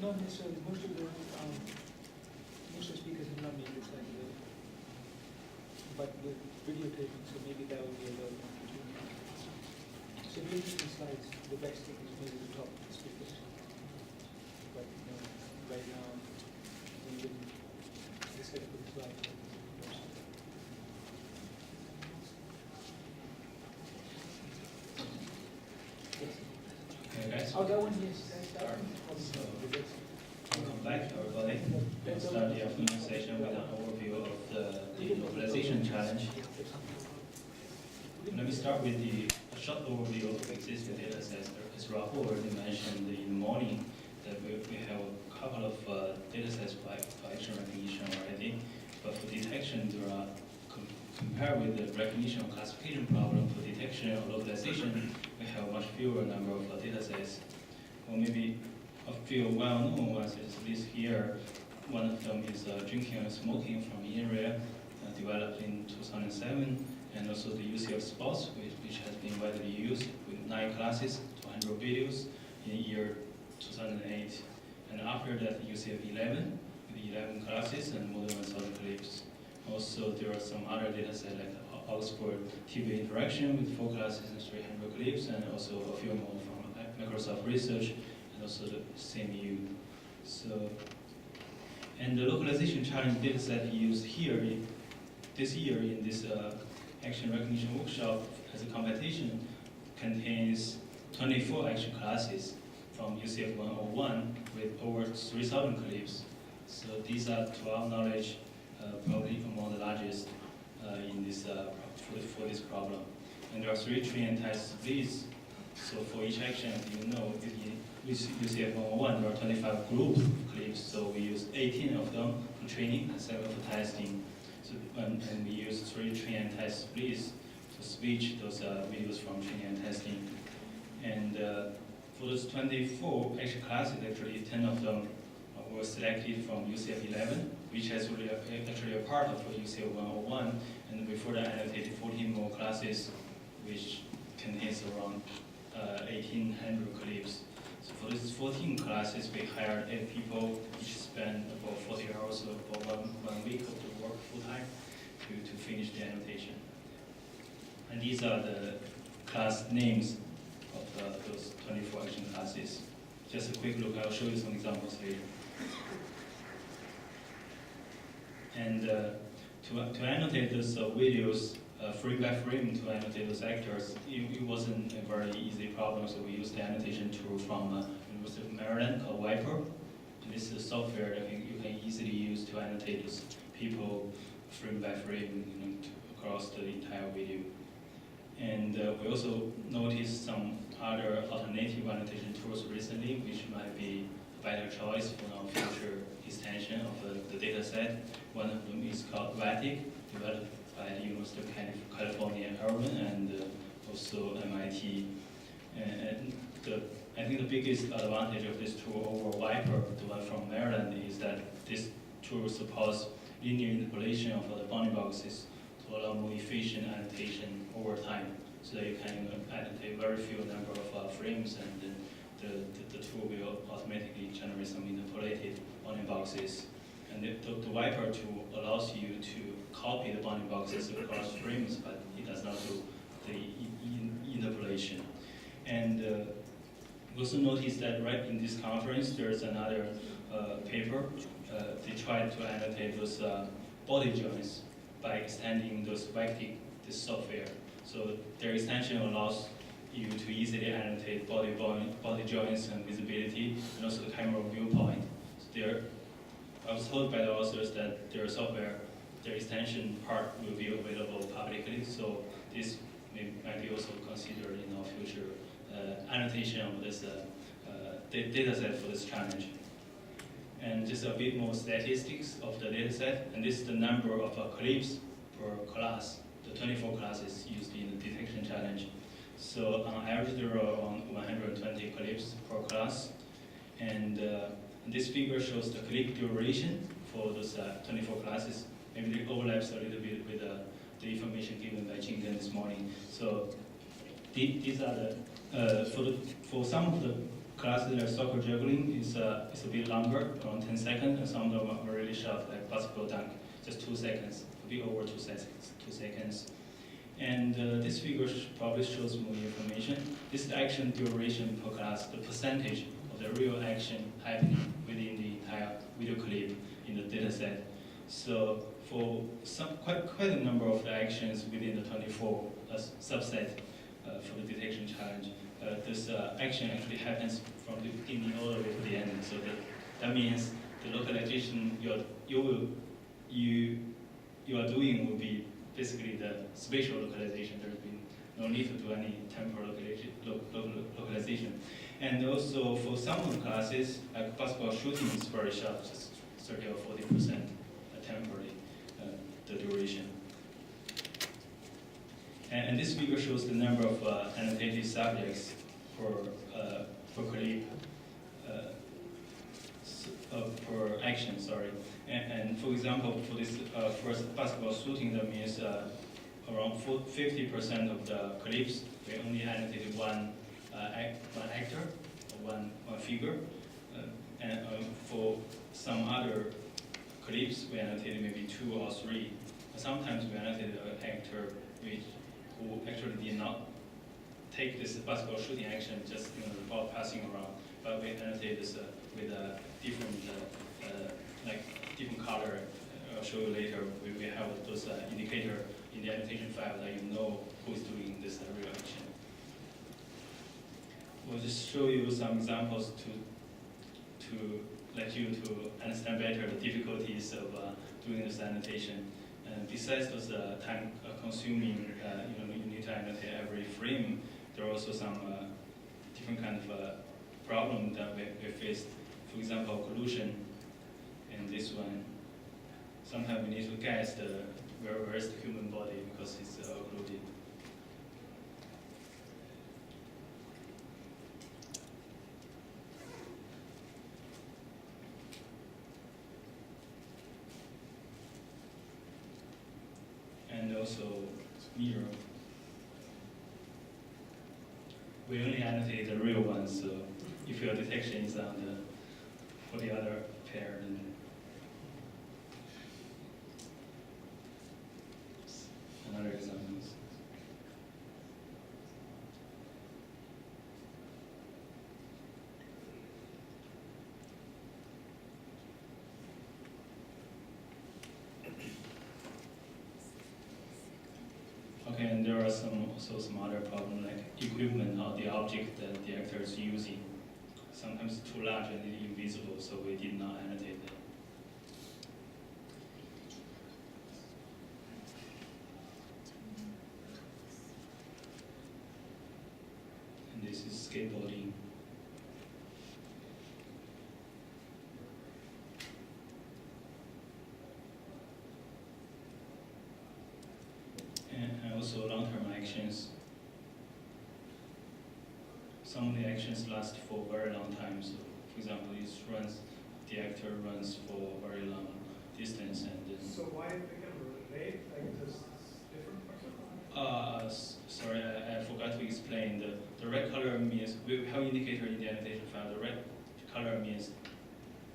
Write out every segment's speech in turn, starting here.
not necessarily, most of the speakers have not made this like but with videotaping, so maybe that would be a little opportunity. So if you're using slides, the best thing is maybe to talk to the speakers. But right now, we can discuss with the slides. Okay, guys. Oh, that one, yes. That one. Welcome back, everybody. We'll start the afternoon session with an overview of the localization challenge. Let me start with a short overview of existing data sets. As Rahul already mentioned in the morning, that we have a couple of data sets for action recognition already. But for detection, there are, compared with the recognition or classification problem, for detection or localization, we have a much fewer number of data sets. Or maybe a few well-known ones is listed here. One of them is drinking and smoking from INRIA, developed in 2007, and also the UCF Sports, which has been widely used with 9 classes, 200 videos in year 2008. And after that, UCF 11, with 11 classes and more than 1,000 clips. Also, there are some other data sets like Oxford TV interaction with 4 classes and 300 clips, and also a few more from Microsoft Research, and also the CMU. So, and the localization challenge data set used here this year in this action recognition workshop as a competition contains 24 action classes from UCF 101 with over 3,000 clips. So these are, to our knowledge, probably among the largest in this for this problem. And there are 3 training tests leads. So for each action, as you know, with UCF 101, there are 25 group clips. So we use 18 of them for training and 7 for testing. So and we use 3 training and test leads to switch those videos from training and testing. And for those 24 action classes, actually 10 of them were selected from UCF 11, which is really actually a part of UCF 101, and we further annotated 14 more classes, which contains around 1,800 clips. So for these 14 classes, we hired 8 people, each spend about 40 hours or one week of the work full-time to finish the annotation. And these are the class names of those 24 action classes. Just a quick look, I'll show you some examples later. And to annotate those videos, frame by frame to annotate those actors, it wasn't a very easy problem, so we used the annotation tool from University of Maryland called Viper. And this is a software that you can easily use to annotate those people frame by frame across the entire video. And we also noticed some other alternative annotation tools recently, which might be a better choice for our future extension of the data set. One of them is called VATIC, developed by the University of California, Irvine, and also MIT. And I think the biggest advantage of this tool over Viper, the one from Maryland, is that this tool supports linear interpolation of the bounding boxes to allow more efficient annotation over time, so that you can annotate very few number of frames, and the tool will automatically generate some interpolated bounding boxes. And the Viper tool allows you to copy the bounding boxes across frames, but it does not do the interpolation. And we also noticed that right in this conference, there's another paper. They tried to annotate those body joints by extending those VATIC, this software. So their extension allows you to easily annotate body joints and visibility, and also the camera viewpoint. So I was told by the authors that their software, their extension part will be available publicly, so this might be also considered in our future annotation of this data set for this challenge. And just a bit more statistics of the data set, and this is the number of clips per class, the 24 classes used in the detection challenge. So on average, there are around 120 clips per class, and this figure shows the clip duration for those 24 classes. Maybe it overlaps a little bit with the information given by Jingden this morning. So these are the for some of the classes like soccer juggling is it's a bit longer, around 10 seconds, and some of them are really short, like basketball dunk, just 2 seconds, a bit over 2 seconds. 2 seconds. And this figure probably shows more information. This is the action duration per class, the percentage of the real action happening within the entire video clip in the data set. So for quite a number of the actions within the 24 subset for the detection challenge, this action actually happens from the beginning all the way to the end. So that means the localization you are doing will be basically the spatial localization. There's been no need to do any temporal localization. And also for some of the classes, like basketball shooting is very short, just 30 or 40% temporary, the duration. And this figure shows the number of annotated subjects per clip, per action, sorry. And for example, for this first basketball shooting, that means around 50% of the clips, we only annotated one actor, one figure. And for some other clips, we annotated maybe 2 or 3. Sometimes we annotated an actor who actually did not take this basketball shooting action, just the ball passing around, but we annotated this with a different different color. I'll show you later. We have those indicator in the annotation file that you know who is doing this real action. We'll just show you some examples to let you to understand better the difficulties of doing this annotation. And besides those time-consuming, you need to annotate every frame. There are also some different kind of problem that we faced. For example, occlusion. And this one, sometimes we need to guess where is the human body because it's occluded. And also mirror. We only annotate the real ones, so if your detection is on for the other pair, then another example. Okay, and there are also some other problems like equipment or the object that the actor is using. Sometimes too large and invisible, so we did not annotate them. And this is skateboarding. And also long-term actions. Some of the actions last for a very long time. So, for example, the actor runs for a very long distance, and then. So why become red? Like this different person? Sorry, I forgot to explain. The red color means we have indicator in the annotation file. The red color means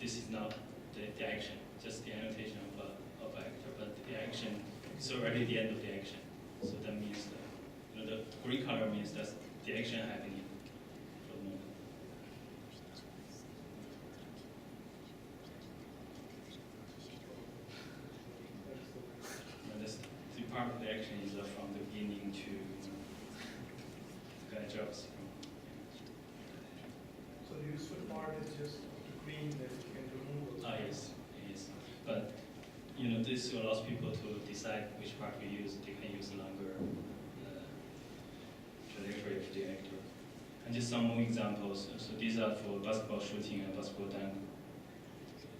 this is not the action, just the annotation of actor, but the action is already the end of the action. So that means the green color means that's the action happening for the moment. And the part of the action is from the beginning to kind of jobs. So the useful part is just the green that you can remove. Yes. But this allows people to decide which part we use. They can use longer trajectory of the actor. And just some more examples. So these are for basketball shooting and basketball dunk.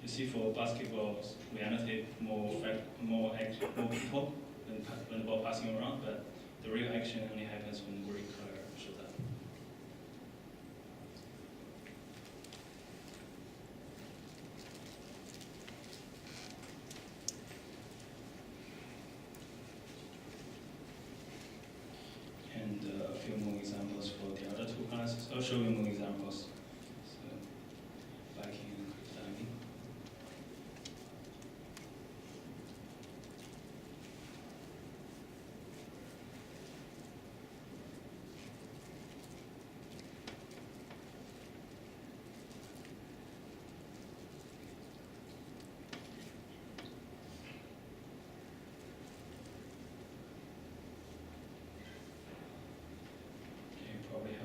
You see, for basketball, we annotate more people when the ball passing around, but the real action only happens when the green color shows up. And a few more examples for the other two classes. I'll show you more examples.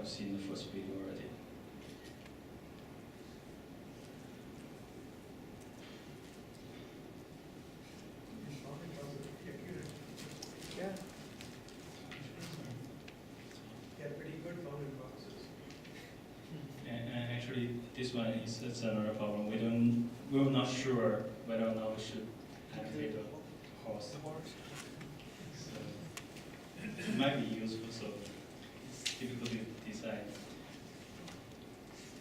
have seen the first video already. Yeah. Yeah, pretty good bounding boxes. And actually, this one is that's another problem. We're not sure whether or not we should annotate the horse. So it might be useful. So it's difficult to decide.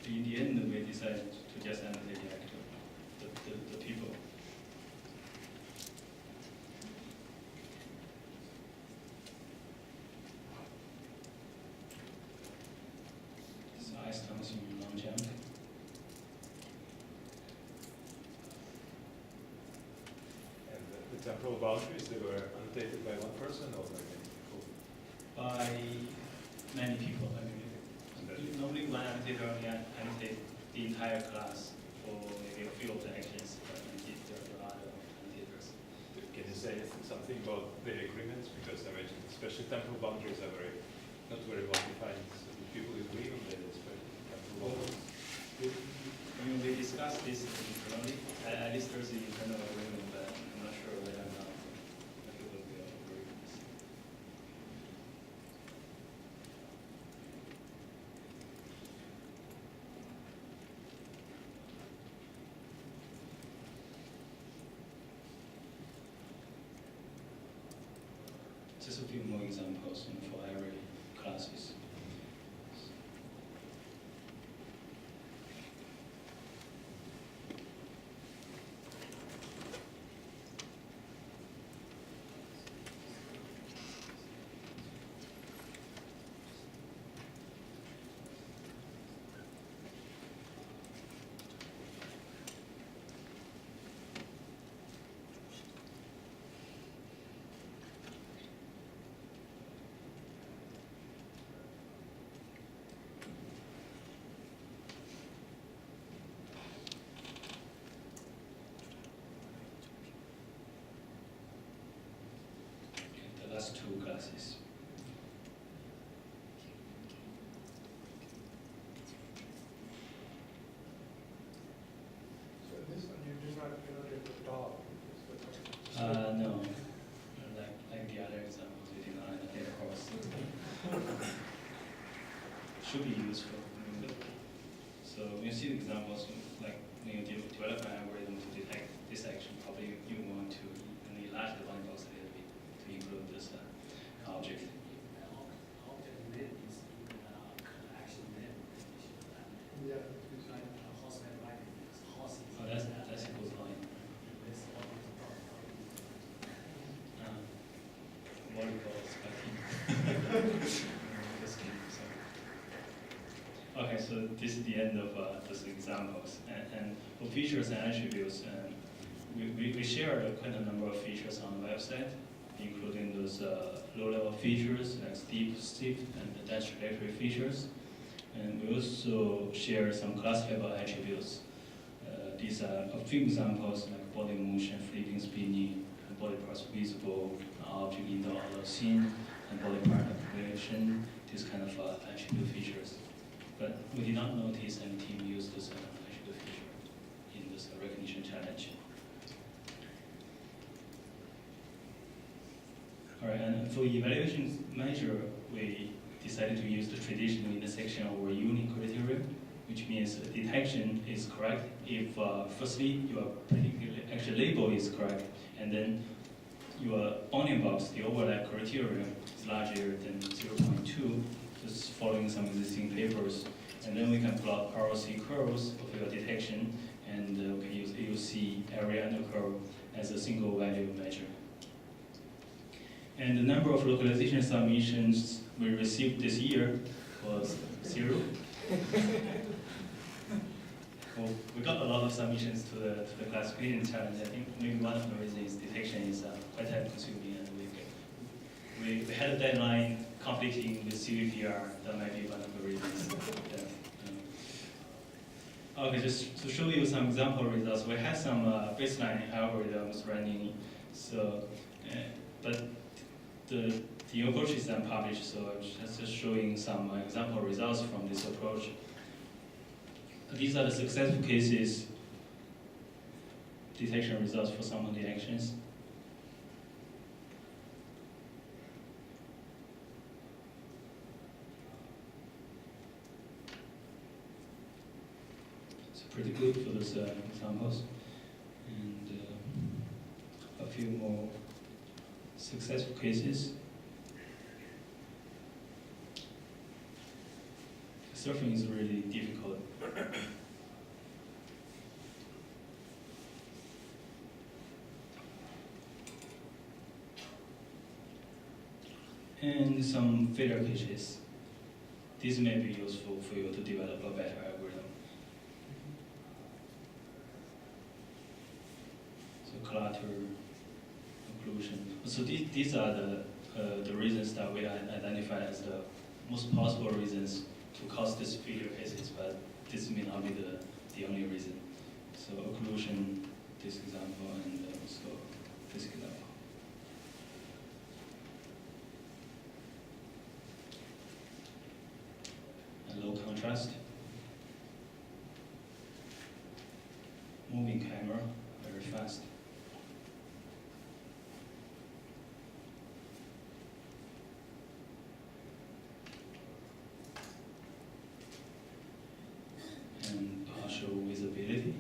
In the end, we decided to just annotate the actor, the people. Size comes from non-junk. And the temporal boundaries, they were annotated by one person or by many people? By many people. I mean, And then normally one annotator only annotate the entire class for maybe a few of the actions, but indeed there are other annotators. can you say something about the agreements? Because I imagine especially temporal boundaries are not very well defined. So do people agree on the temporal boundaries? I mean, we discussed this internally. At least there's the internal agreement, but I'm not sure whether or not people will agree with this. Just a few more examples for every classes. The last two classes. So this one, you do not annotate the dog. No. Like the other examples, we did not annotate a horse. Should be useful. So when you see the examples, like when you develop an algorithm to detect this action, probably you want to enlarge the bounding box a little bit to include this object. Yeah. Oh, that's a good point. Volleyball specking. Just kidding, sorry. Okay, so this is the end of those examples. And for features and attributes, we share quite a number of features on the website, including those low-level features like steep, and dash trajectory features. And we also share some class-level attributes. These are a few examples like body motion, flipping, spinning, and body parts visible, object in the other scene, and body part activation, these kind of attribute features. But we did not notice any team use this attribute feature in this recognition challenge. All right, and for evaluation measure, we decided to use the traditional intersection over unique criteria, which means detection is correct if firstly your particular actual label is correct, and then your bounding box, the overlap criteria, is larger than 0.2, just following some existing papers. And then we can plot ROC curves of your detection, and we can use AUC area under curve as a single value measure. And the number of localization submissions we received this year was 0. Well, we got a lot of submissions to the classification challenge. I think maybe one of the reasons is detection is quite time consuming, and we had a deadline conflicting with CVPR. That might be one of the reasons. Yeah. Okay, just to show you some example results, we had some baseline algorithms running. So, but the approach is unpublished, so I'm just showing some example results from this approach. These are the successful cases detection results for some of the actions. It's pretty good for those examples. And a few more successful cases. Surfing is really difficult. And some failure cases. This may be useful for you to develop a better algorithm. So clutter, occlusion. So these are the reasons that we identify as the most possible reasons to cause these failure cases, but this may not be the only reason. So occlusion, this example, and also this example. And low contrast. Moving camera, very fast. And partial visibility.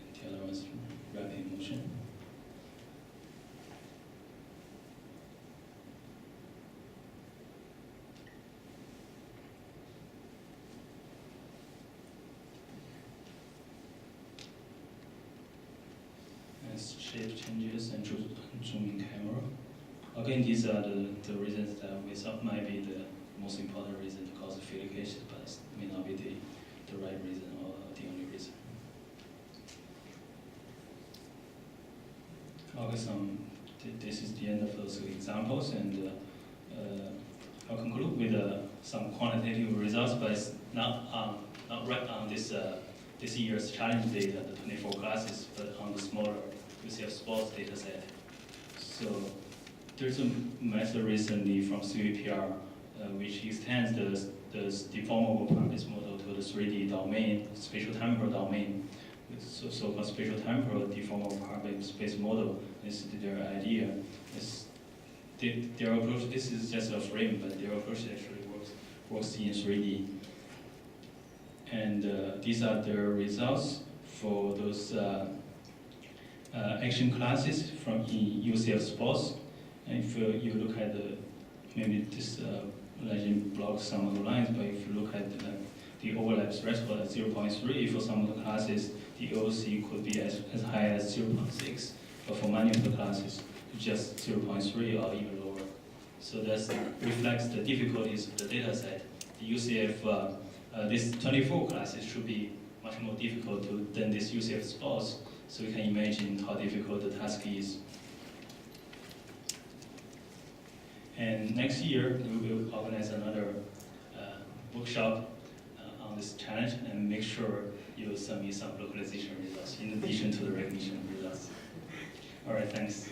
And the other one's rapid motion. And shape changes and zooming camera. Again, these are the reasons that we thought might be the most important reason to cause the failure cases, but it may not be the right reason or the only reason. Okay, this is the end of those examples, and I'll conclude with some quantitative results, but it's not right on this year's challenge data, the 24 classes, but on the smaller UCF sports data set. So there's a method recently from CVPR which extends the deformable parameter model to the 3D domain, spatial temporal domain, with so-called spatial temporal deformable parameter space model. This is their idea. Their approach, this is just a frame, but their approach actually works in 3D. And these are their results for those action classes from UCF sports. And if you look at maybe this legend blocks some of the lines, but if you look at the overlap threshold at 0.3 for some of the classes, the OC could be as high as 0.6, but for many of the classes, just 0.3 or even lower. So that reflects the difficulties of the data set. The UCF, these 24 classes should be much more difficult than this UCF sports, so you can imagine how difficult the task is. And next year, we will organize another workshop on this challenge and make sure you submit some localization results in addition to the recognition results. All right, thanks.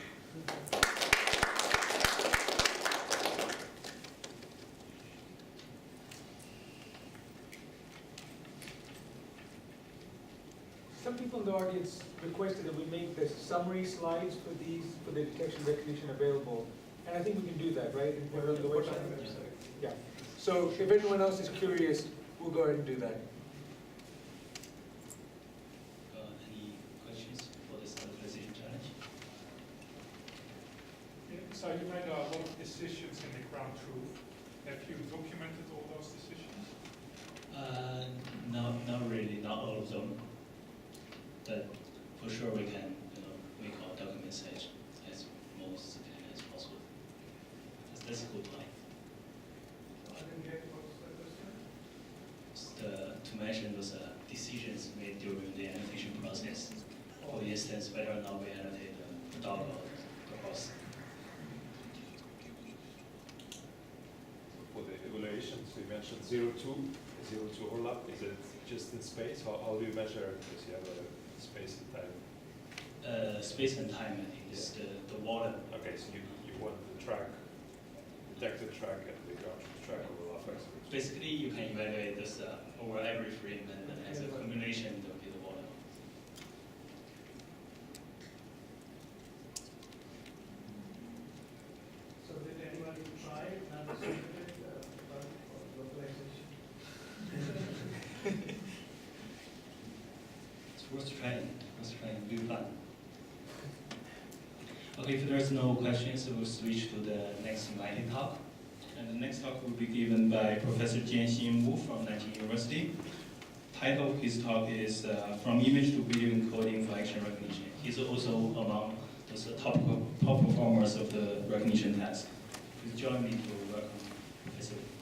Some people in the audience requested that we make the summary slides for the detection recognition available. And I think we can do that, right? And put it on the website? Yeah. So if anyone else is curious, we'll go ahead and do that. Any questions for this localization challenge? Yeah, so you made a lot of decisions in the ground truth. Have you documented all those decisions? No, not really, not all of them. But for sure we can, make our document size as most as possible. That's a good point. I didn't get what was that. To mention those decisions made during the annotation process. For instance, whether or not we annotate the dog or the horse. For the evaluations, you mentioned 0-2 overlap. Is it just in space? How do you measure? Because you have a space and time Space and time, I think, is the water. Okay, so you want the track, detected track and the ground truth track overlap. Basically, you can evaluate this over every frame, and then as a combination, there will be the water. So did anybody try and distribute it for localization? It's worth trying. Be fun. Okay, if there's no questions, we'll switch to the next invited talk. And the next talk will be given by Professor Jianxin Wu from Nanjing University. Title of his talk is From Image to Video Encoding for Action Recognition. He's also among those top performers of the recognition task. Please join me to welcome Professor Wu.